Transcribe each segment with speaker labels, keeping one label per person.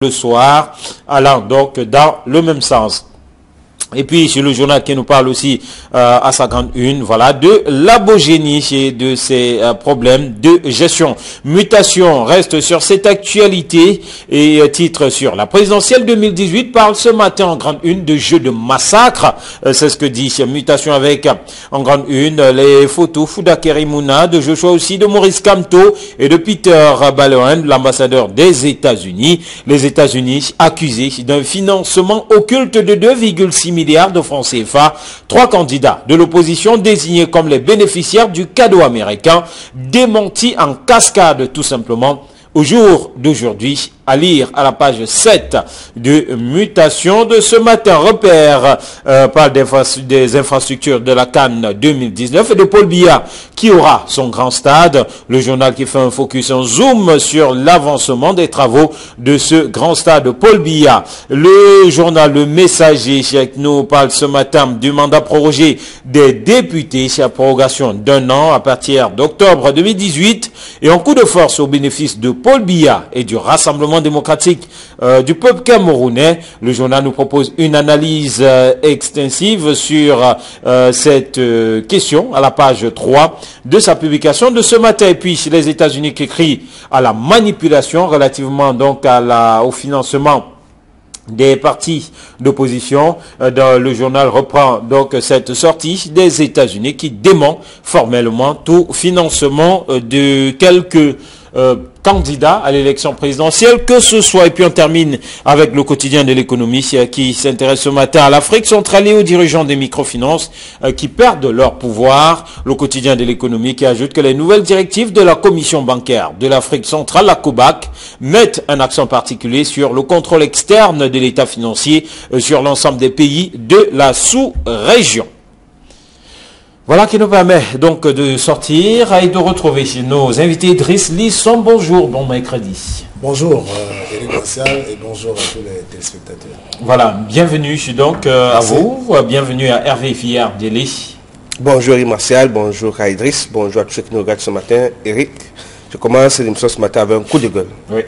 Speaker 1: le soir, allant donc dans le même sens. Et puis, sur le journal qui nous parle aussi à sa grande une, voilà, de l'abogénie et de ses problèmes de gestion. Mutation reste sur cette actualité et titre sur la présidentielle 2018 parle ce matin en grande une de jeu de massacre. C'est ce que dit Mutation avec en grande une les photos Foudakeri Mouna, de Joshua aussi, de Maurice Kamto et de Peter Balohan, l'ambassadeur des États-Unis. Les États-Unis accusés d'un financement occulte de 2,6 milliards de francs CFA. 3 candidats de l'opposition désignés comme les bénéficiaires du cadeau américain, démentis en cascade tout simplement au jour d'aujourd'hui, à lire à la page 7 de Mutation de ce matin. Repère parle des infrastructures de la CAN 2019 et de Paul Biya qui aura son grand stade. Le journal qui fait un focus, un zoom sur l'avancement des travaux de ce grand stade Paul Biya. Le journal Le Messager nous parle ce matin du mandat prorogé des députés, sa prorogation d'1 an à partir d'octobre 2018 et en coup de force au bénéfice de Paul Biya et du Rassemblement démocratique du peuple camerounais. Le journal nous propose une analyse extensive sur cette question à la page 3 de sa publication de ce matin. Et puis les États-Unis qui crient à la manipulation relativement donc au financement des partis d'opposition. Le journal reprend donc cette sortie des États-Unis qui dément formellement tout financement de quelques candidats à l'élection présidentielle, que ce soit. Et puis on termine avec le quotidien de l'économie qui s'intéresse ce matin à l'Afrique centrale et aux dirigeants des microfinances qui perdent leur pouvoir. Le quotidien de l'économie qui ajoute que les nouvelles directives de la Commission bancaire de l'Afrique centrale, la COBAC, mettent un accent particulier sur le contrôle externe de l'état financier sur l'ensemble des pays de la sous-région. Voilà qui nous permet donc de sortir et de retrouver nos invités. Driss Lisson, bonjour, bon mercredi.
Speaker 2: Bonjour Eric Martial et bonjour à tous les téléspectateurs.
Speaker 1: Voilà, bienvenue donc à vous, bienvenue à Hervé Fillard Délé.
Speaker 3: Bonjour Eric Martial, bonjour à Idriss, bonjour à tous ceux qui nous regardent ce matin. Eric, je commence l'émission ce matin avec un coup de gueule. Oui.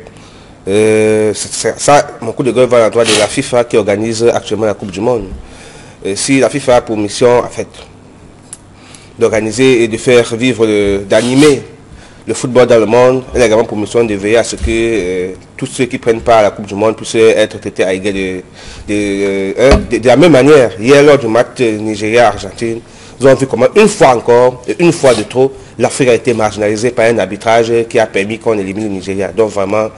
Speaker 3: Mon coup de gueule va à l'endroit de la FIFA qui organise actuellement la Coupe du Monde. Si la FIFA a pour mission, en fait, d'organiser et de faire vivre, d'animer le football dans le monde. Elle a également pour mission de veiller à ce que tous ceux qui prennent part à la Coupe du Monde puissent être traités à égal de la même manière. Hier, lors du match Nigeria-Argentine, nous avons vu comment une fois encore, et une fois de trop, l'Afrique a été marginalisée par un arbitrage qui a permis qu'on élimine le Nigeria. Donc vraiment,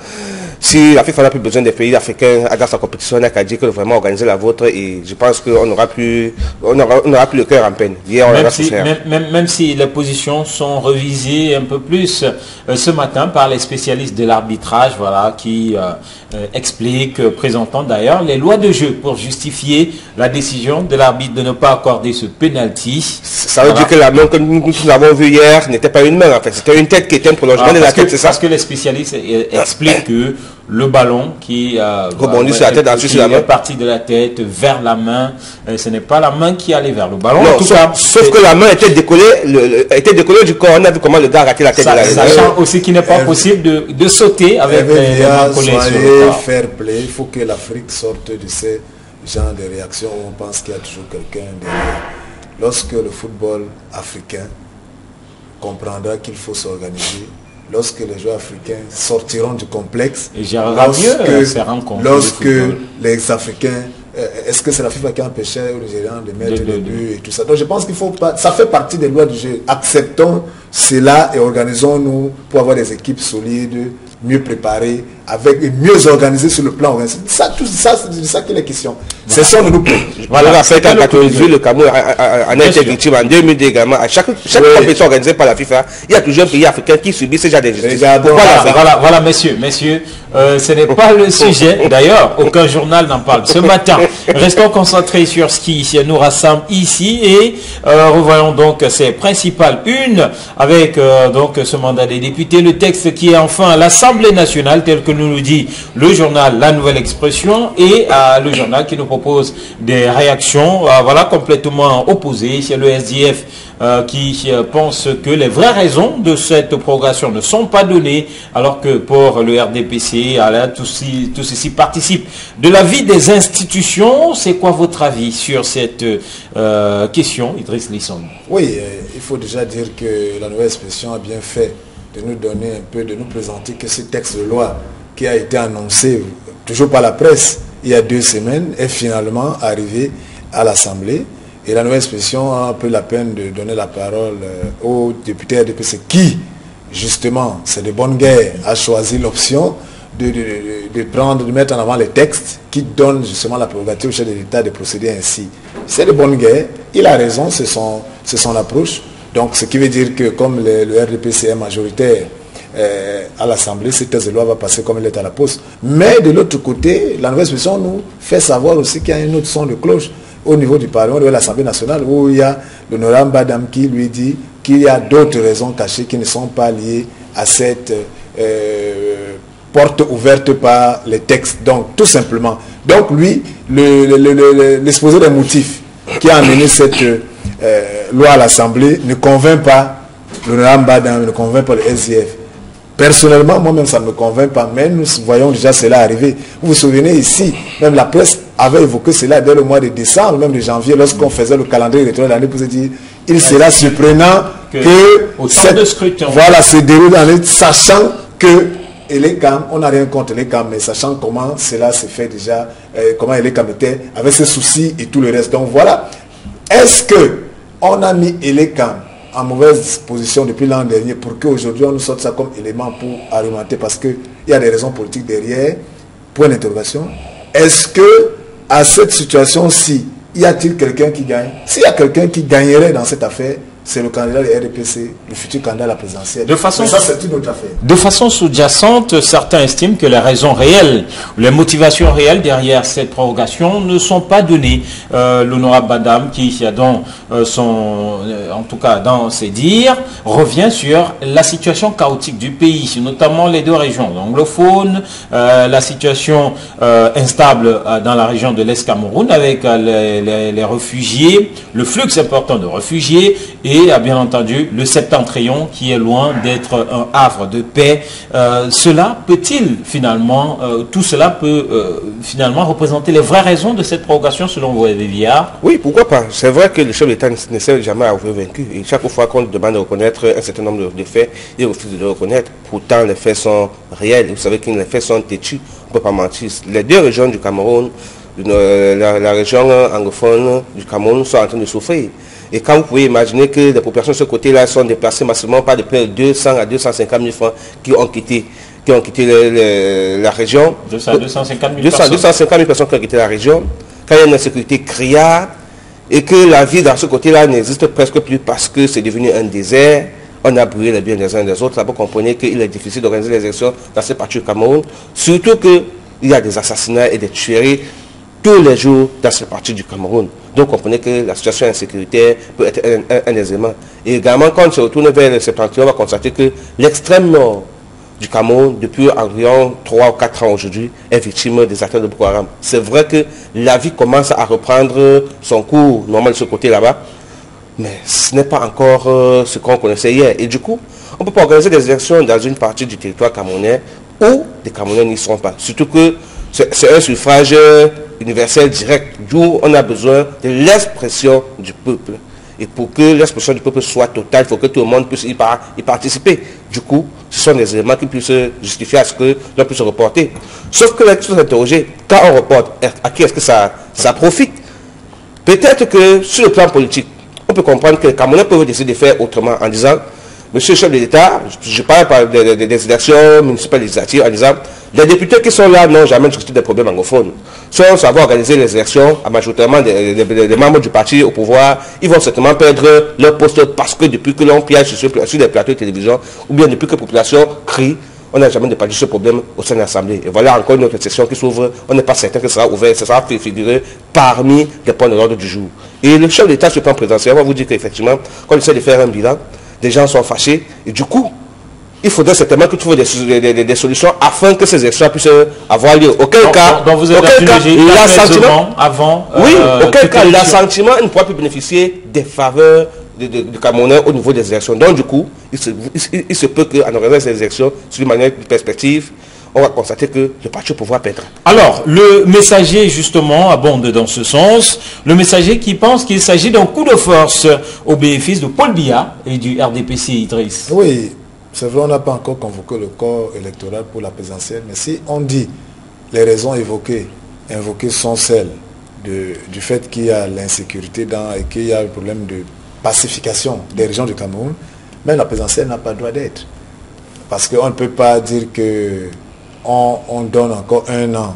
Speaker 3: si la FIFA n'a plus besoin des pays africains dans sa compétition, on n'a qu'à dire que vraiment organiser la vôtre, et je pense qu'on n'aura plus le cœur en peine. Hier,
Speaker 1: même si les positions sont revisées un peu plus ce matin par les spécialistes de l'arbitrage, voilà, qui expliquent, présentant d'ailleurs les lois de jeu pour justifier la décision de l'arbitre de ne pas accorder ce penalty.
Speaker 3: Ça veut dire que la main que nous avons vue hier n'était pas une main, en fait, c'était une tête qui était un prolongement de la tête, c'est ça?
Speaker 1: Parce que les spécialistes expliquent que le ballon qui
Speaker 3: rebondit sur la tête, ensuite sur la main,
Speaker 1: est parti de la tête vers la main, ce n'est pas la main qui allait vers le ballon.
Speaker 3: Non, sauf que la main était décollée du corps. On a vu comment le gars a raté la tête de la main.
Speaker 1: Sachant aussi qu'il n'est pas possible de sauter avec les mains collées sur le corps.
Speaker 2: Fair play, il faut que l'Afrique sorte de ces genres de réactions où on pense qu'il y a toujours quelqu'un derrière. Lorsque le football africain comprendra qu'il faut s'organiser, lorsque les joueurs africains sortiront du complexe, lorsque les Africains, est-ce que c'est la FIFA qui a empêché aux Nigérians de mettre des buts et tout ça? Donc je pense qu'il faut pas, ça fait partie des lois du jeu. Acceptons cela et organisons-nous pour avoir des équipes solides, mieux préparées, mieux organisées sur le plan organisationnel. C'est ça qui est la question. C'est ça de nous plaît.
Speaker 3: Voilà, en 1998, le Cameroun en a été victime. En 2002 également. À chaque compétition organisée par la FIFA, il y a toujours un pays africain qui subit ce genre d'injustice.
Speaker 1: Voilà, messieurs, ce n'est pas le sujet. D'ailleurs, aucun journal n'en parle ce matin. Restons concentrés sur ce qui nous rassemble ici et revoyons donc ces principales unes avec donc ce mandat des députés. Le texte qui est enfin à l'Assemblée nationale tel que nous dit le journal La Nouvelle Expression et le journal qui nous propose des réactions voilà, complètement opposées. C'est le SDF qui pense que les vraies raisons de cette progression ne sont pas données, alors que pour le RDPC, tout ceci participe de la vie des institutions. C'est quoi votre avis sur cette question, Idriss Lisson?
Speaker 2: Oui, il faut déjà dire que la Nouvelle Expression a bien fait de nous donner un peu, de nous présenter que ce texte de loi qui a été annoncé, toujours par la presse, il y a 2 semaines, est finalement arrivé à l'Assemblée. Et la Nouvelle Expression a un peu la peine de donner la parole aux députés RDPC qui, justement, c'est de bonne guerre, a choisi l'option de mettre en avant les textes qui donnent justement la prérogative au chef de l'État de procéder ainsi. C'est de bonne guerre, il a raison, c'est son approche. Donc, ce qui veut dire que comme le RDPC est majoritaire à l'Assemblée, ce texte de loi va passer comme il est à la poste. Mais de l'autre côté, la Nouvelle Expression nous fait savoir aussi qu'il y a un autre son de cloche au niveau du Parlement, de l'Assemblée nationale, où il y a l'honorable Badam qui lui dit qu'il y a d'autres raisons cachées qui ne sont pas liées à cette porte ouverte par les textes. Donc, tout simplement. Donc, lui, l'exposé des motifs qui a amené cette loi à l'Assemblée ne convainc pas l'honorable Badam, ne convainc pas le SDF. Personnellement, moi-même, ça ne me convainc pas, mais nous voyons déjà cela arriver. Vous vous souvenez ici, même la presse avait évoqué cela dès le mois de décembre, même de janvier, lorsqu'on faisait le calendrier électoral de l'année pour se dire, il sera surprenant que se déroule l'année, sachant que Elekam, on n'a rien contre Elekam, mais sachant comment cela se fait déjà, comment Elekam était, avec ses soucis et tout le reste. Donc voilà, est-ce qu'on a mis Elekam en mauvaise position depuis l'an dernier pour qu'aujourd'hui on nous sorte ça comme élément pour argumenter parce qu'il y a des raisons politiques derrière? Point d'interrogation. Est-ce que à cette situation-ci, y a-t-il quelqu'un qui gagne? S'il y a quelqu'un qui gagnerait dans cette affaire, c'est le candidat du RDPC, le futur candidat à la présidentielle.
Speaker 1: De façon,
Speaker 2: ça, c'est une autre affaire.
Speaker 1: De façon sous-jacente, certains estiment que les raisons réelles, les motivations réelles derrière cette prorogation ne sont pas données. L'honorable Badam, qui dans en tout cas dans ses dires, revient sur la situation chaotique du pays, notamment les 2 régions anglophones, la situation instable dans la région de l'Est Cameroun avec les réfugiés, le flux important de réfugiés et bien entendu le septentrion qui est loin d'être un havre de paix. Cela peut-il finalement, tout cela peut finalement représenter les vraies raisons de cette prorogation selon vous, Viviard?
Speaker 3: Oui, pourquoi pas. C'est vrai que le chef d'État ne s'est jamais avoué vaincu. Et chaque fois qu'on demande de reconnaître un certain nombre de faits, il refuse de le reconnaître. Pourtant, les faits sont réels. Vous savez que les faits sont têtus. On ne peut pas mentir. Les 2 régions du Cameroun, la région anglophone du Cameroun sont en train de souffrir. Et quand vous pouvez imaginer que les populations de ce côté-là sont déplacées massivement par de près de 200 à 250 000 francs qui ont quitté la région.
Speaker 1: 200 à 250 000
Speaker 3: personnes. 250 000 personnes qui ont quitté la région. Quand il y a une insécurité criarde et que la vie dans ce côté-là n'existe presque plus parce que c'est devenu un désert, on a brûlé les biens des uns et des autres. Là, vous comprenez qu'il est difficile d'organiser les élections dans cette partie du Cameroun. Surtout qu'il y a des assassinats et des tueries tous les jours dans cette partie du Cameroun. Donc, comprenez que la situation insécuritaire peut être un élément. Et également, quand on se retourne vers le septentrion, on va constater que l'extrême nord du Cameroun, depuis environ 3 ou 4 ans aujourd'hui, est victime des attaques de Boko Haram. C'est vrai que la vie commence à reprendre son cours normal de ce côté là-bas, mais ce n'est pas encore ce qu'on connaissait hier. Et du coup, on ne peut pas organiser des élections dans une partie du territoire camerounais où les Camerounais n'y seront pas. Surtout que c'est un suffrage universel direct, d'où on a besoin de l'expression du peuple. Et pour que l'expression du peuple soit totale, il faut que tout le monde puisse y participer. Du coup, ce sont des éléments qui puissent justifier à ce que l'on puisse reporter. Sauf que la question s'interroger, quand on reporte, à qui est-ce que ça profite? Peut-être que sur le plan politique, on peut comprendre que les Camerounais peuvent décider de faire autrement en disant, Monsieur le chef de l'État, je parle des élections municipales législatives en disant, les députés qui sont là n'ont jamais discuté des problèmes anglophones. Sans savoir organiser les élections, majoritairement des membres du parti au pouvoir, ils vont certainement perdre leur poste parce que depuis que l'on piège sur des plateaux de télévision, ou bien depuis que la population crie, on n'a jamais débattu ce problème au sein de l'Assemblée. Et voilà encore une autre session qui s'ouvre. On n'est pas certain que ce sera ouvert, ce sera fait figurer parmi les points de l'ordre du jour. Et le chef de l'État sur le plan présidentiel va vous dire qu'effectivement, quand on essaie de faire un bilan, des gens sont fâchés et du coup, il faudrait certainement que tu trouves des solutions afin que ces élections puissent avoir lieu. Auquel cas, l'assentiment ne pourra plus bénéficier des faveurs du Camerounais au niveau des élections. Donc du coup, il se peut qu'en organisant ces élections, sur une manière de perspective, on va constater que le parti au pouvoir perdra.
Speaker 1: Alors, le messager, justement, abonde dans ce sens. Le messager qui pense qu'il s'agit d'un coup de force au bénéfice de Paul Biya et du RDPC, Idriss.
Speaker 2: Oui, c'est vrai, on n'a pas encore convoqué le corps électoral pour la présidentielle, mais si on dit les raisons invoquées sont celles du fait qu'il y a l'insécurité et qu'il y a le problème de pacification des régions du Cameroun, mais la présidentielle n'a pas le droit d'être. Parce qu'on ne peut pas dire que on donne encore un an,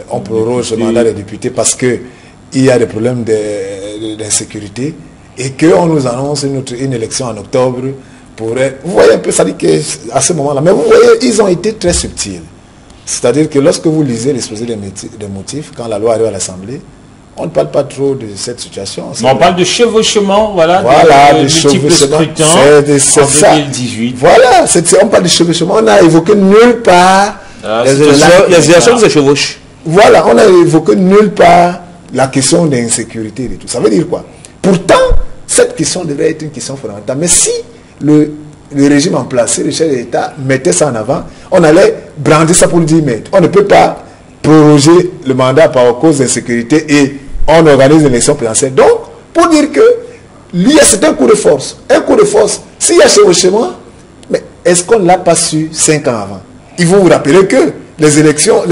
Speaker 2: on proroge le mandat des députés parce qu'il y a des problèmes d'insécurité et qu'on nous annonce une élection en octobre. Vous voyez un peu, ça dit qu'à ce moment-là, mais vous voyez, ils ont été très subtils. C'est-à-dire que lorsque vous lisez l'exposé des motifs, quand la loi arrive à l'Assemblée, on ne parle pas trop de cette situation.
Speaker 1: Mais on parle de chevauchement, voilà de multiples scrutins en 2018.
Speaker 2: Voilà, on parle de chevauchement. On n'a évoqué nulle part
Speaker 3: les élections se chevauchent.
Speaker 2: Voilà, on n'a évoqué nulle part la question d'insécurité et tout. Ça veut dire quoi? Pourtant, cette question devrait être une question fondamentale. Mais si le régime en place, si le chef de l'État mettait ça en avant, on allait brandir ça pour dire, mais on ne peut pas proroger le mandat par cause d'insécurité et on organise une élection présidentielle. Donc, pour dire que c'est un coup de force. Un coup de force. S'il y a chevauchement, mais est-ce qu'on ne l'a pas su 5 ans avant? Il faut vous rappeler que les élections,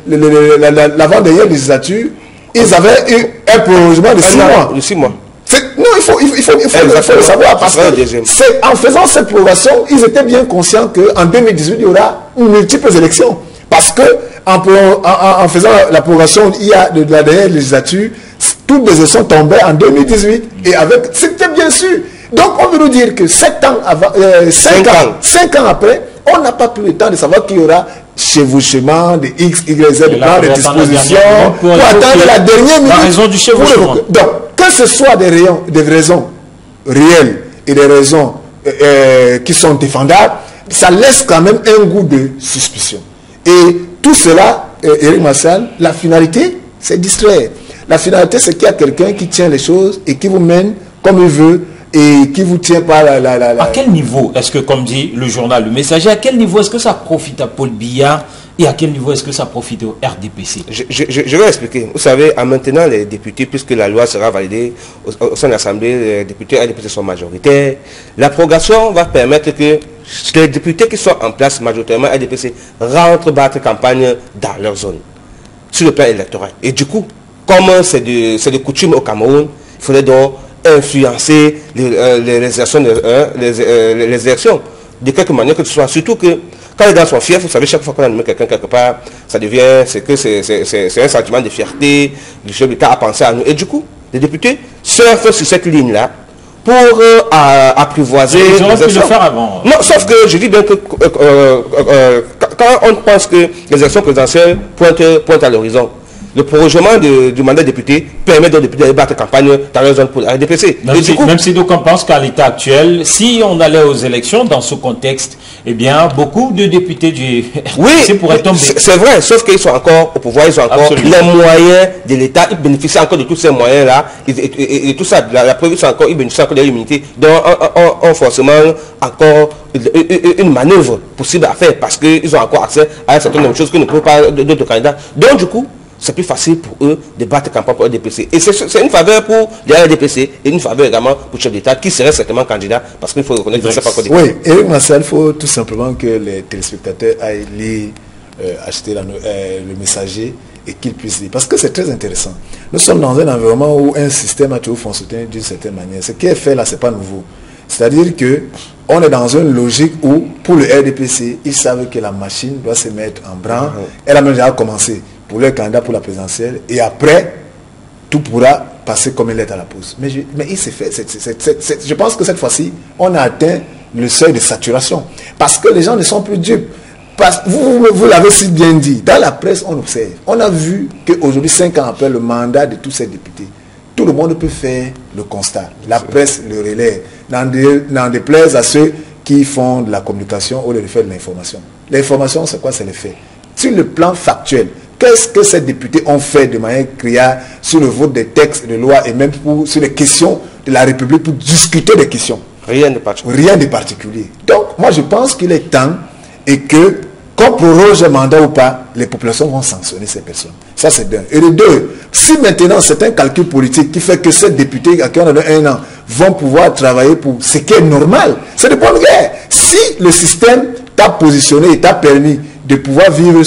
Speaker 2: l'avant-dernière législature, ils avaient eu un prolongement de 6 mois.
Speaker 3: De 6 mois.
Speaker 2: Non, il faut le savoir. Parce que en faisant cette prorogation, ils étaient bien conscients qu'en 2018, il y aura multiples élections. Parce que en faisant la prorogation de la dernière législature, toutes les élections tombaient en 2018. Et c'était bien sûr. Donc on veut nous dire que 5 ans après, on n'a pas pris le temps de savoir qu'il y aura chevauchement de X, Y, Z, de dispositions pour attendre la dernière minute.
Speaker 1: La raison du chevauchement.
Speaker 2: Donc, que ce soit des raisons réelles et des raisons qui sont défendables, ça laisse quand même un goût de suspicion. Et tout cela, Éric Martial, la finalité, c'est distraire. La finalité, c'est qu'il y a quelqu'un qui tient les choses et qui vous mène comme il veut et qui vous tient par
Speaker 1: À quel niveau est-ce que, comme dit le journal Le Messager, à quel niveau est-ce que ça profite à Paul Biya et à quel niveau est-ce que ça profite au RDPC?
Speaker 3: Je vais expliquer. Vous savez, en maintenant les députés, puisque la loi sera validée au sein de l'Assemblée, les députés RDPC sont majoritaires, la prorogation va permettre que les députés qui sont en place majoritairement RDPC rentrent battre campagne dans leur zone, sur le plan électoral. Et du coup, comme c'est de coutume au Cameroun, il faudrait donc influencer les élections de quelque manière que ce soit. Surtout que quand les gens sont fiers, vous savez, chaque fois qu'on a nommé quelqu'un quelque part, ça devient, c'est un sentiment de fierté, le chef d'État a pensé à nous. Et du coup, les députés surfent sur cette ligne-là pour apprivoiser
Speaker 1: ils auraient pu le faire avant.
Speaker 3: Non, sauf que je dis bien que quand on pense que les élections présidentielles pointent à l'horizon, le prolongement du mandat de député permet aux députés de battre campagne dans leur zone pour la RDPC.
Speaker 1: Même si d'aucuns pensent qu'à l'état actuel, si on allait aux élections dans ce contexte, eh bien, beaucoup de députés du RDPC pourraient tomber.
Speaker 3: C'est vrai, sauf qu'ils sont encore au pouvoir, ils ont encore les moyens de l'État, ils bénéficient encore de tous ces moyens-là, et tout ça, la preuve, ils bénéficient encore de l'immunité. Donc, on forcément encore une manœuvre possible à faire, parce qu'ils ont encore accès à un certain nombre de choses que ne peuvent pas d'autres candidats. Donc, du coup, c'est plus facile pour eux de battre campagne pour le RDPC. Et c'est une faveur pour les RDPC et une faveur également pour le chef d'État qui serait certainement candidat parce qu'il faut reconnaître que c'est pas candidat.
Speaker 2: Oui, Éric Martial, il faut tout simplement que les téléspectateurs aillent lire, acheter le Messager et qu'ils puissent lire. Parce que c'est très intéressant. Nous sommes dans un environnement où un système a toujours fonctionné d'une certaine manière. Ce qui est fait là, ce n'est pas nouveau. C'est-à-dire qu'on est dans une logique où, pour le RDPC, ils savent que la machine doit se mettre en branle. Elle a même déjà commencé pour le candidat pour la présidentielle, et après, tout pourra passer comme une lettre à la poste. Mais il s'est fait, je pense que cette fois-ci, on a atteint le seuil de saturation, parce que les gens ne sont plus dupes. Vous l'avez si bien dit, dans la presse, on observe. On a vu qu'aujourd'hui, 5 ans après le mandat de tous ces députés, tout le monde peut faire le constat. La presse le relaie. N'en déplaise à ceux qui font de la communication au lieu de faire de l'information. L'information, c'est quoi? C'est les faits. Sur le plan factuel, qu'est-ce que ces députés ont fait de manière criarde sur le vote des textes de loi et même sur les questions de la République pour discuter des questions?
Speaker 3: Rien de particulier.
Speaker 2: Rien de particulier. Donc, moi, je pense qu'il est temps et que, qu'on proroge un mandat ou pas, les populations vont sanctionner ces personnes. Ça, c'est d'un. Et de deux, si maintenant c'est un calcul politique qui fait que ces députés à qui on a donné 1 an vont pouvoir travailler pour ce qui est normal, c'est de bonne guerre. Si le système t'a positionné et t'a permis de pouvoir vivre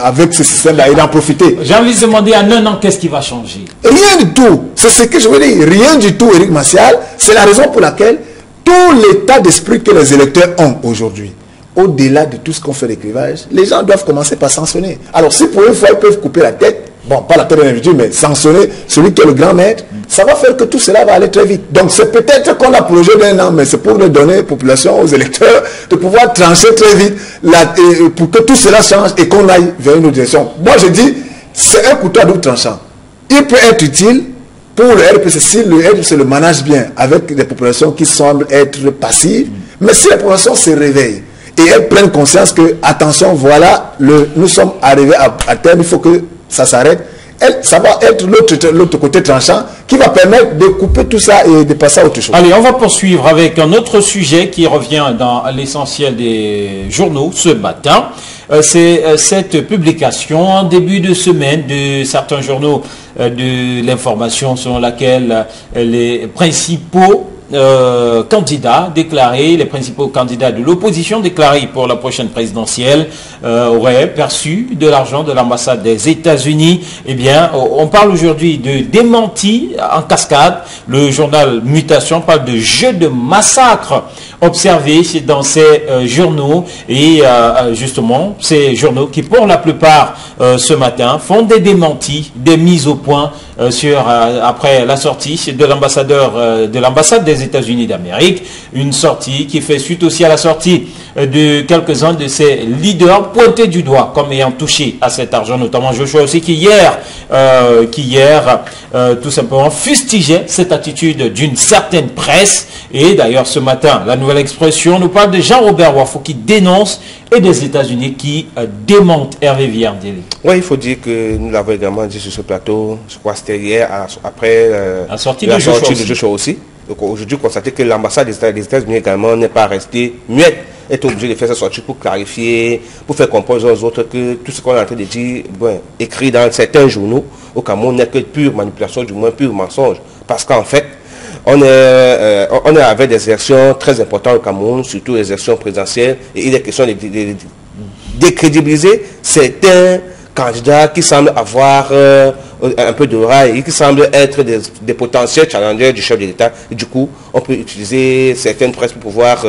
Speaker 2: avec ce système-là et d'en profiter.
Speaker 1: J'ai envie de demander en 1 an, qu'est-ce qui va changer?
Speaker 2: Rien du tout. C'est ce que je veux dire. Rien du tout, Éric Martial. C'est la raison pour laquelle tout l'état d'esprit que les électeurs ont aujourd'hui, au-delà de tout ce qu'on fait d'écrivage, les gens doivent commencer par sanctionner. Alors si pour une fois ils peuvent couper la tête, bon, pas la tête d'un individu, mais sanctionner celui qui est le grand maître, ça va faire que tout cela va aller très vite. Donc c'est peut-être qu'on a projet d'1 an, mais c'est pour le donner aux populations, aux électeurs, de pouvoir trancher très vite pour que tout cela change et qu'on aille vers une autre direction. Moi je dis, c'est un couteau à double tranchant. Il peut être utile pour le RPC si le RPC le manage bien avec des populations qui semblent être passives, mais si la population se réveille et elles prennent conscience que, attention, voilà, nous sommes arrivés à terme, il faut que ça s'arrête, ça va être l'autre côté tranchant qui va permettre de couper tout ça et de passer à autre chose.
Speaker 1: Allez, on va poursuivre avec un autre sujet qui revient dans l'essentiel des journaux ce matin. C'est cette publication en début de semaine de certains journaux de l'information selon laquelle les principaux candidats déclarés, les principaux candidats de l'opposition déclarés pour la prochaine présidentielle auraient perçu de l'argent de l'ambassade des États-Unis. Eh bien, on parle aujourd'hui de démenti en cascade. Le journal Mutation parle de jeu de massacre observé dans ces journaux et justement ces journaux qui pour la plupart ce matin font des démentis, des mises au point après la sortie de l'ambassade des États-Unis d'Amérique, une sortie qui fait suite aussi à la sortie de quelques-uns de ces leaders pointés du doigt comme ayant touché à cet argent, notamment Joshua aussi qui hier tout simplement fustigeait cette attitude d'une certaine presse. Et d'ailleurs ce matin, la Nouvelle Expression nous parle de Jean-Robert Wafo qui dénonce et des États-Unis qui démentent Hervé Villardélé.
Speaker 3: Oui, il faut dire que nous l'avons également dit sur ce plateau, je crois que c'était hier, après
Speaker 1: la sortie
Speaker 3: de
Speaker 1: Joshua
Speaker 3: aussi. Donc aujourd'hui, constater que l'ambassade des États-Unis également n'est pas restée muette, est obligée de faire sa sortie pour clarifier, pour faire comprendre aux autres que tout ce qu'on est en train de dire, bon, écrit dans certains journaux au Cameroun n'est que pure manipulation, du moins pur mensonge. Parce qu'en fait, on est avec des élections très importantes au Cameroun, surtout les élections présidentielles, et il est question de décrédibiliser certains candidats qui semblent avoir un peu de rail et qui semblent être des potentiels challengers du chef de l'État. Et du coup, on peut utiliser certaines presses pour pouvoir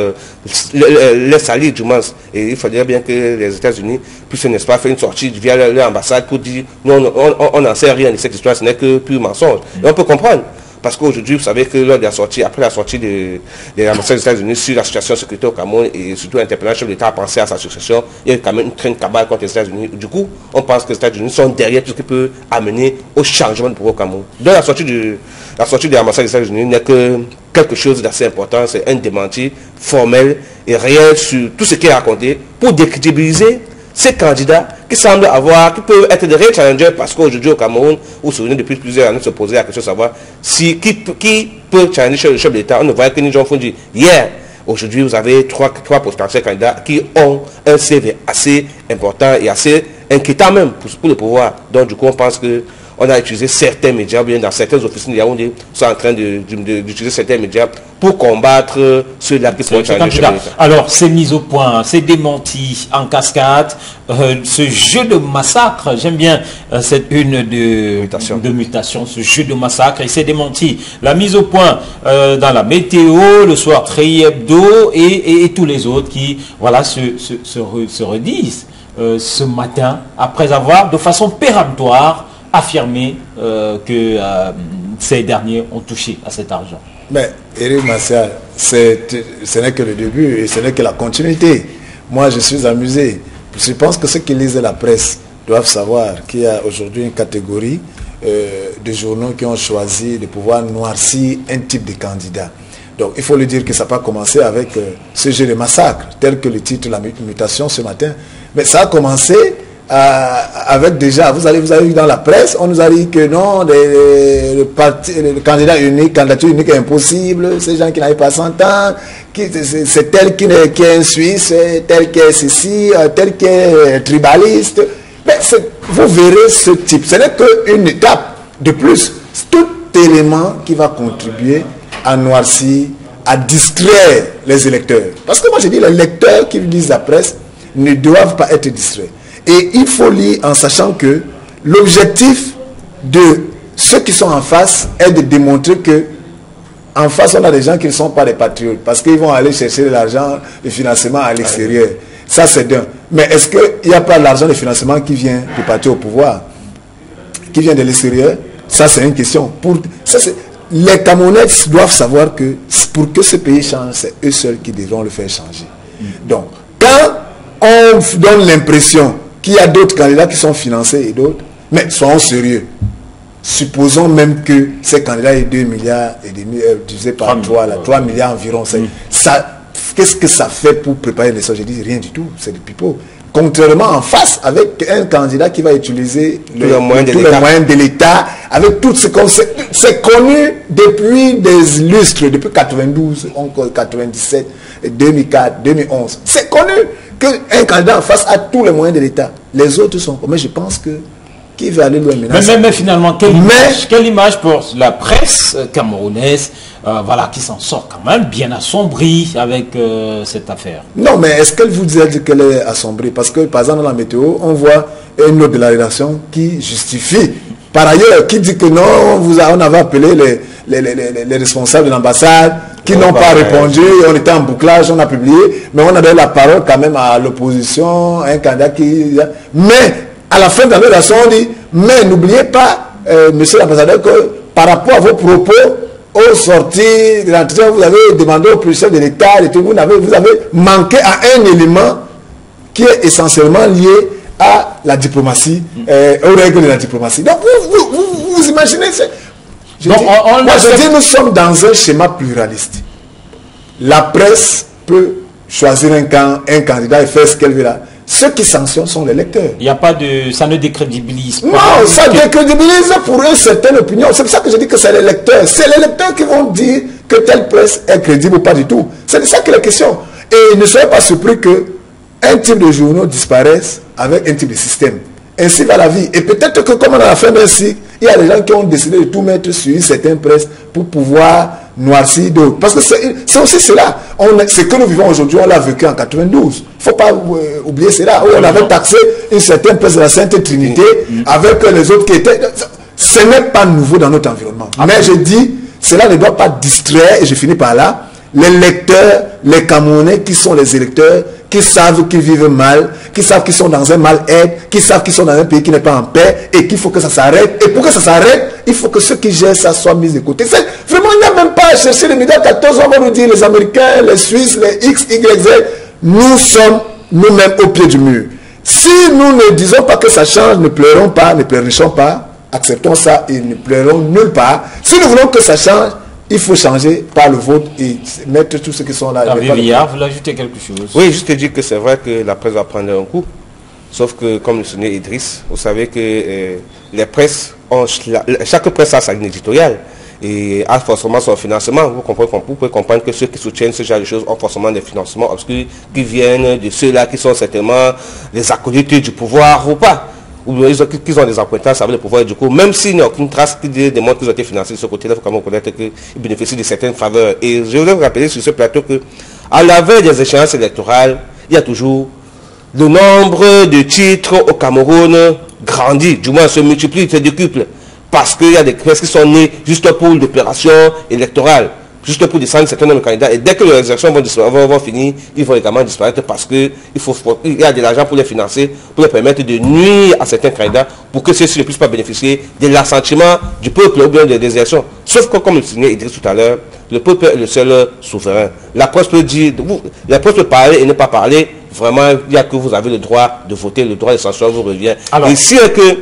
Speaker 3: les salir du moins. Et il faudrait bien que les États-Unis puissent, n'est-ce pas, faire une sortie via leur ambassade pour dire non, on n'en sait rien de cette histoire, ce n'est que pur mensonge. Et on peut comprendre. Parce qu'aujourd'hui, vous savez que lors de la sortie, après la sortie de l'ambassade des États-Unis sur la situation sécuritaire au Cameroun et surtout interpellant le chef de l'État à penser à sa succession, il y a quand même une traîne cabale contre les États-Unis. Du coup, on pense que les États-Unis sont derrière tout ce qui peut amener au changement de pouvoir au Cameroun. Donc la sortie de l'ambassade des États-Unis n'est que quelque chose d'assez important, c'est un démenti formel et réel sur tout ce qui est raconté pour décrédibiliser ces candidats qui semblent qui peuvent être des réels challengers, parce qu'aujourd'hui au Cameroun, vous vous souvenez, depuis plusieurs années, se poser la question de savoir qui peut challenger le chef de l'État. On ne voyait que Nidjon Fondi hier. Aujourd'hui, vous avez trois potentiels candidats qui ont un CV assez important et assez inquiétant même pour le pouvoir. Donc du coup, on pense que on a utilisé certains médias, bien dans certaines officines de Yaoundé, sont en train d'utiliser certains médias pour combattre ceux-là qui sont challenger.
Speaker 1: Alors, ces mises au point, ces démentis en cascade, ce jeu de massacre, j'aime bien cette une de mutation, ce jeu de massacre et ces démentis. La mise au point dans la météo, le soir Treillis Hebdo et tous les autres qui voilà, se redisent ce matin après avoir de façon péremptoire affirmer que ces derniers ont touché à cet argent.
Speaker 2: Mais Éric Martial, ce n'est que le début et ce n'est que la continuité. Moi, je suis amusé. Je pense que ceux qui lisent la presse doivent savoir qu'il y a aujourd'hui une catégorie de journaux qui ont choisi de pouvoir noircir un type de candidat. Donc il faut le dire que ça n'a pas commencé avec ce jeu de massacre, tel que le titre, la mutation ce matin. Mais ça a commencé avec déjà, vous avez vu dans la presse, on nous a dit que non, le candidature unique est impossible, ces gens qui n'avaient pas 100 ans, c'est tel qui est un Suisse, tel qui est ceci, tel qui est tribaliste. Mais vous verrez ce type, ce n'est qu'une étape de plus. Tout élément qui va contribuer à noircir, à distraire les électeurs. Parce que moi je dis, les lecteurs qui lisent la presse ne doivent pas être distraits. Et il faut lire en sachant que l'objectif de ceux qui sont en face est de démontrer que en face on a des gens qui ne sont pas des patriotes parce qu'ils vont aller chercher de l'argent, le financement à l'extérieur. Ça c'est d'un. Mais est-ce qu'il n'y a pas l'argent de financement qui vient du parti au pouvoir, qui vient de l'extérieur? Ça c'est une question. Les Camerounais doivent savoir que pour que ce pays change, c'est eux seuls qui devront le faire changer. Donc quand on donne l'impression qu'il y a d'autres candidats qui sont financés et d'autres, mais soyons sérieux. Supposons même que ces candidats aient 2 milliards et demi divisé par 3, 3 milliards environ. Qu'est-ce que ça fait pour préparer les choses? Je dis rien du tout, c'est du pipeau. Contrairement en face avec un candidat qui va utiliser tous les moyens de l'État, avec tout ce qu'on sait. C'est connu depuis des lustres, depuis 92, 97, 2004, 2011. C'est connu qu'un candidat en face a tous les moyens de l'État. Les autres sont... Mais je pense que qui va aller loin maintenant?
Speaker 1: Mais finalement, quelle image pour la presse camerounaise voilà, qui s'en sort quand même bien assombrie avec cette affaire? Non, mais est-ce qu'elle vous dit qu'elle est assombrie? Parce que par exemple dans la météo, on voit une note de la rédaction qui justifie, par ailleurs, qui dit que non, on avait appelé les responsables de l'ambassade qui n'ont pas répondu, on était en bouclage, on a publié, mais on a donné la parole quand même à l'opposition, un candidat qui... Mais à la fin de la rédaction, on dit, mais n'oubliez pas, monsieur l'ambassadeur, que par rapport à vos propos, aux sorties de l'entretien, vous avez demandé au chef de l'État, vous avez manqué à un élément qui est essentiellement lié à la diplomatie, aux règles de la diplomatie. Donc vous imaginez, je dis, nous sommes dans un schéma pluraliste. La presse peut choisir un candidat et faire ce qu'elle veut là. Ceux qui sanctionnent sont les lecteurs. Il n'y a pas de... Ça ne décrédibilise pas. Non, ça décrédibilise pour eux certaines opinions. C'est pour ça que je dis que c'est les lecteurs. C'est les lecteurs qui vont dire que telle presse est crédible ou pas du tout. C'est de ça que la question. Et ne soyez pas surpris qu'un type de journaux disparaisse avec un type de système. Ainsi va la vie. Et peut-être que comme on a fait d'un cycle, il y a des gens qui ont décidé de tout mettre sur une certaine presse pour pouvoir noircir d'autres. Parce que c'est aussi cela. Ce que nous vivons aujourd'hui, on l'a vécu en 92. Il ne faut pas oublier cela. Où on avait taxé une certaine presse de la Sainte Trinité avec les autres qui étaient... Ce n'est pas nouveau dans notre environnement. Mais je dis, cela ne doit pas distraire, et je finis par là, les lecteurs, les Camerounais qui sont les électeurs, qui savent qu'ils vivent mal, qui savent qu'ils sont dans un mal-être, qui savent qu'ils sont dans un pays qui n'est pas en paix et qu'il faut que ça s'arrête. Et pour que ça s'arrête, il faut que ceux qui gèrent ça soient mis de côté. Vraiment, il n'y a même pas à chercher les médias 14, on va nous dire les Américains, les Suisses, les X, Y, Z. Nous sommes nous-mêmes au pied du mur. Si nous ne disons pas que ça change, ne pleurons pas, ne pleurnichons pas, acceptons ça et ne pleurons nulle part. Si nous voulons que ça change, il faut changer par le vote et mettre tous ceux qui sont là. Villard, vous voulez ajouter quelque chose?
Speaker 3: Oui, juste dire que c'est vrai que la presse va prendre un coup. Sauf que, comme le soulignait Idriss, vous savez que les presses chaque presse a sa ligne éditoriale et a forcément son financement. Vous pouvez comprendre que ceux qui soutiennent ce genre de choses ont forcément des financements obscurs qui viennent de ceux-là qui sont certainement les acolytes du pouvoir ou pas. Ou qu'ils ont des acquaintances avec le pouvoir, et du coup, même s'il n'y a aucune trace qui démontre qu'ils ont été financés de ce côté-là, il faut quand même reconnaître qu'ils bénéficient de certaines faveurs. Et je voudrais vous rappeler sur ce plateau que, à la veille des échéances électorales, il y a toujours le nombre de titres au Cameroun grandit, du moins se multiplie, se décuple, parce qu'il y a des presses qui sont nées juste pour l'opération électorale, juste pour descendre certains nombre de candidats. Et dès que les élections vont finir, ils vont également disparaître parce qu'il y a de l'argent pour les financer, pour les permettre de nuire à certains candidats pour que ceux-ci ne puissent pas bénéficier de l'assentiment du peuple ou bien des élections. Sauf que, comme le signait Idriss tout à l'heure, le peuple est le seul souverain. La presse peut dire, la presse peut parler et ne pas parler. Vraiment, il n'y a que vous avez le droit de voter, le droit de censure vous revient. Alors, et si que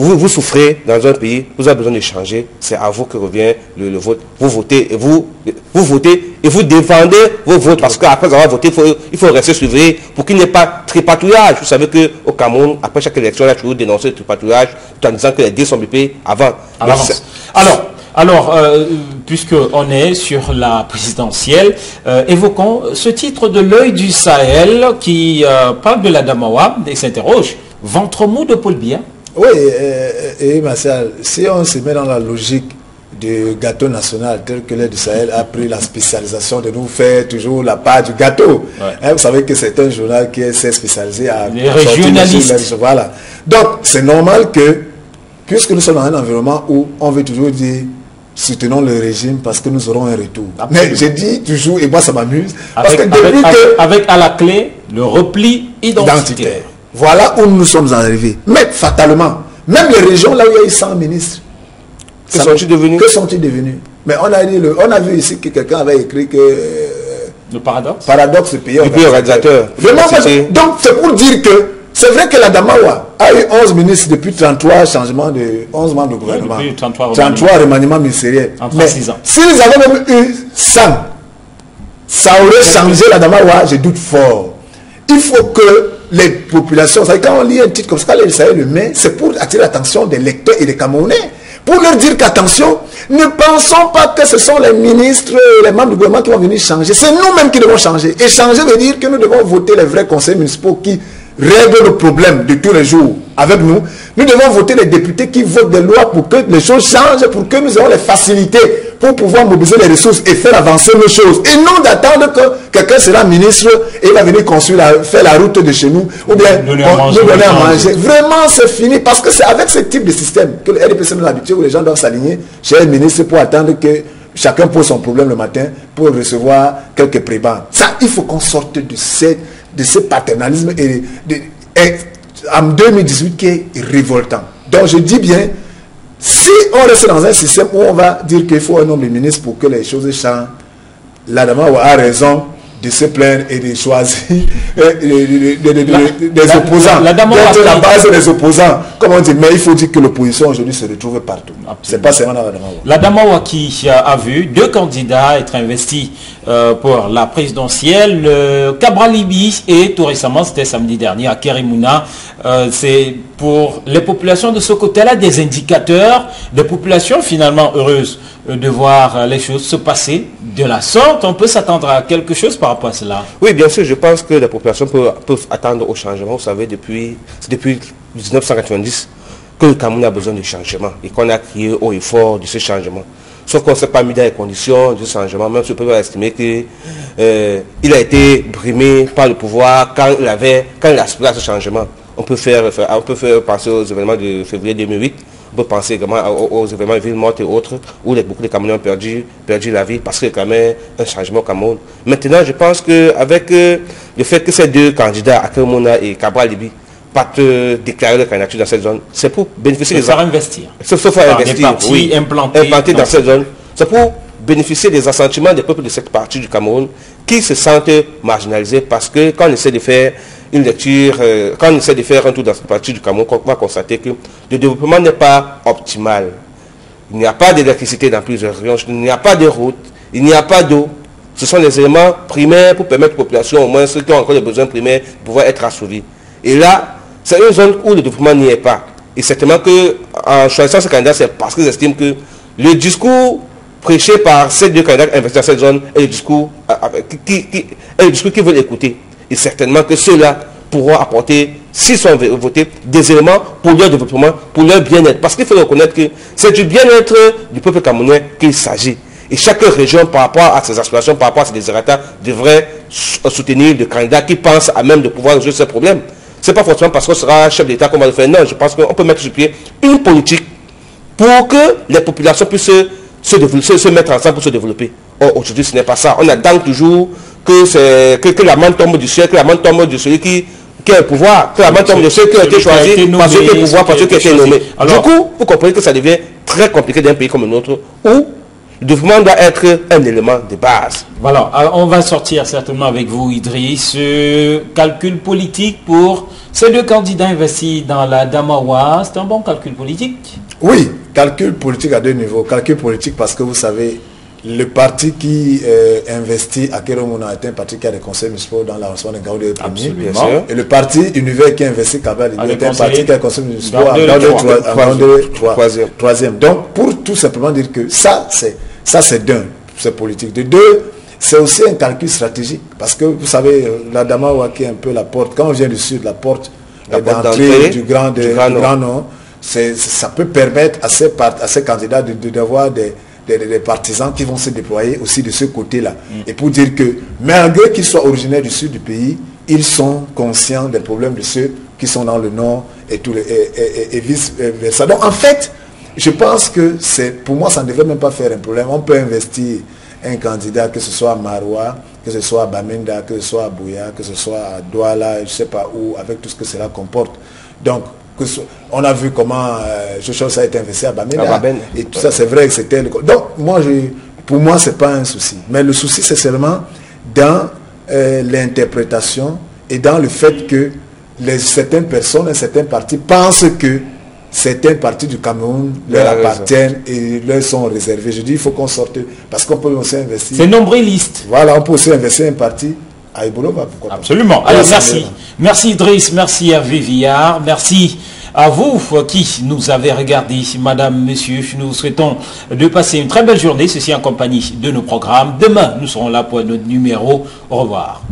Speaker 3: vous souffrez dans un pays, vous avez besoin de changer, c'est à vous que revient le vote. Vous votez et vous votez et vous défendez vos votes parce qu'après avoir voté, il faut rester surveillé pour qu'il n'y ait pas de tripatouillage. Vous savez qu'au Cameroun, après chaque élection, on a toujours dénoncé le tripatouillage tout en disant que les dés sont bipés avant.
Speaker 1: Alors, puisqu'on est sur la présidentielle, évoquons ce titre de l'œil du Sahel qui parle de la Damawa et s'interroge. Ventre mou de Paul Biya.
Speaker 2: Oui, et Martial, si on se met dans la logique du gâteau national tel que l'aide du Sahel a pris la spécialisation de nous faire toujours la part du gâteau. Ouais. Hein, vous savez que c'est un journal qui s'est spécialisé à
Speaker 1: les régionalistes.
Speaker 2: Voilà. Donc, c'est normal que, puisque nous sommes dans un environnement où on veut toujours dire soutenons le régime parce que nous aurons un retour. Mais je dis toujours, et moi ça m'amuse,
Speaker 1: avec à la clé le repli identitaire.
Speaker 2: Voilà où nous sommes arrivés. Mais fatalement, même les régions là où il y a eu 100 ministres,
Speaker 3: que sont-ils devenus?
Speaker 2: Que sont-ils devenus? Mais on a vu ici que quelqu'un avait écrit que
Speaker 1: le paradoxe.
Speaker 2: Paradoxe pays
Speaker 3: organisateur.
Speaker 2: Vraiment, donc c'est pour dire que c'est vrai que la Damawa a eu 11 ministres depuis 33 changements de 11 membres de gouvernement.
Speaker 1: Depuis 33
Speaker 2: remaniements ministériels.
Speaker 1: Mais 6 ans.
Speaker 2: S'ils avaient même eu 100, ça aurait changé la Damawa, je doute fort. Il faut que les populations, quand on lit un titre comme ça, le met, c'est pour attirer l'attention des lecteurs et des Camerounais. Pour leur dire qu'attention, ne pensons pas que ce sont les ministres, les membres du gouvernement qui vont venir changer. C'est nous-mêmes qui devons changer. Et changer veut dire que nous devons voter les vrais conseils municipaux qui règlent nos problèmes de tous les jours avec nous. Nous devons voter les députés qui votent des lois pour que les choses changent, pour que nous ayons les facilités pour pouvoir mobiliser les ressources et faire avancer nos choses. Et non d'attendre que quelqu'un sera ministre et va venir construire, faire la route de chez nous ou bien nous donner à manger. Vraiment, c'est fini parce que c'est avec ce type de système que le RDPC nous a habitué où les gens doivent s'aligner chez un ministre pour attendre que chacun pose son problème le matin pour recevoir quelques prébans. Ça, il faut qu'on sorte de ce paternalisme en 2018 qui est révoltant. Donc je dis bien, si on reste dans un système où on va dire qu'il faut un nombre de ministres pour que les choses changent, l'Adamawa a raison de se plaindre et de choisir des opposants, d'être la base des opposants. Comme on dit, mais il faut dire que l'opposition aujourd'hui se retrouve partout. C'est pas seulement dans l'Adamawa.
Speaker 1: L'Adamawa qui a vu 2 candidats être investis pour la présidentielle, Cabral Libi et tout récemment, c'était samedi dernier à Kerimuna. C'est pour les populations de ce côté-là des indicateurs, des populations finalement heureuses de voir les choses se passer de la sorte. On peut s'attendre à quelque chose par rapport à cela.
Speaker 3: Oui, bien sûr, je pense que les populations peuvent attendre au changement. Vous savez, depuis 1990 que le Cameroun a besoin de changement et qu'on a crié haut et fort de ce changement. Sauf qu'on ne s'est pas mis dans les conditions de ce changement. Même si on peut estimer qu'il a été brimé par le pouvoir quand il aspirait à ce changement. On peut faire penser aux événements de février 2008. On peut penser également aux événements de ville morte et autres, où beaucoup de Camerounais ont perdu la vie parce qu'il y a quand même un changement au Cameroun. Maintenant, je pense qu'avec le fait que ces 2 candidats, Akerimuna et Cabral Libi, partent déclarer leur candidature dans cette zone, c'est pour bénéficier des
Speaker 1: faire investir.
Speaker 3: C'est pour faire investir,
Speaker 1: oui, implantés
Speaker 3: dans cette zone. C'est pour bénéficier des assentiments des peuples de cette partie du Cameroun qui se sentent marginalisés parce que quand on essaie de faire une lecture, quand on essaie de faire un tour dans cette partie du Cameroun, on va constater que le développement n'est pas optimal. Il n'y a pas d'électricité dans plusieurs régions, il n'y a pas de route, il n'y a pas d'eau. Ce sont des éléments primaires pour permettre aux populations, au moins ceux qui ont encore des besoins primaires, de pouvoir être assouvis. Et là, c'est une zone où le développement n'y est pas. Et certainement qu'en choisissant ce candidat, c'est parce qu'ils estiment que le discours prêché par ces 2 candidats investis dans cette zone est le discours qu'ils veulent écouter. Et certainement que ceux-là pourront apporter, s'ils sont votés, des éléments pour leur développement, pour leur bien-être. Parce qu'il faut reconnaître que c'est du bien-être du peuple camerounais qu'il s'agit. Et chaque région, par rapport à ses aspirations, par rapport à ses désirata, devrait soutenir des candidats qui pensent à même de pouvoir résoudre ces problèmes. Ce n'est pas forcément parce qu'on sera chef d'État qu'on va le faire. Non, je pense qu'on peut mettre sur pied une politique pour que les populations puissent se mettre ensemble pour se développer. Or, aujourd'hui, ce n'est pas ça. On attend toujours que la main tombe du ciel, que la main tombe de celui qui a le pouvoir, que la main tombe de ceux qui ont été choisis par ceux qui ont le pouvoir, par ceux qui ont été nommés. Du coup, vous comprenez que ça devient très compliqué d'un pays comme le nôtre où Le développement doit être un élément de base.
Speaker 1: Voilà, alors on va sortir certainement avec vous, Idriss, calcul politique pour ces deux candidats investis dans la Damawa. C'est un bon calcul politique?
Speaker 2: Oui, calcul politique à deux niveaux. Calcul politique parce que vous savez, le parti qui investit à Kéromouna est un parti qui a des conseils municipaux dans l'avancement de Gaoudé le premier. Et le parti Univers qui investit Kabal est un parti qui a des conseils municipaux en troisième. Donc, pour tout simplement dire que ça c'est d'un, c'est politique. De deux, c'est aussi un calcul stratégique. Parce que vous savez, la Damawa qui est un peu la porte, quand on vient du sud, la porte d'entrée du Grand Nord, ça peut permettre à ces candidats d'avoir des partisans qui vont se déployer aussi de ce côté-là. Et pour dire que, malgré qu'ils soient originaires du sud du pays, ils sont conscients des problèmes de ceux qui sont dans le nord et vice-versa. Donc, en fait, je pense que pour moi, ça ne devrait même pas faire un problème. On peut investir un candidat, que ce soit à Maroua, que ce soit à Bamenda, que ce soit à Bouya, que ce soit à Douala, je ne sais pas où, avec tout ce que cela comporte. Donc, on a vu comment Joshua a été investi à Bamenda. Et tout ça, c'est vrai que c'était le... Donc, pour moi, ce n'est pas un souci. Mais le souci, c'est seulement dans l'interprétation et dans le fait que certaines personnes et certains partis pensent que certaines parties du Cameroun leur appartiennent et leur sont réservées. Je dis, il faut qu'on sorte, parce qu'on peut aussi investir.
Speaker 1: C'est nombriliste.
Speaker 2: Voilà, on peut aussi investir un parti à Ibolova, pourquoi pas.
Speaker 1: Absolument. Alors, merci. Merci Idriss, merci à Viviard, merci à vous qui nous avez regardé, madame, monsieur. Nous souhaitons de passer une très belle journée, ceci en compagnie de nos programmes. Demain, nous serons là pour notre numéro. Au revoir.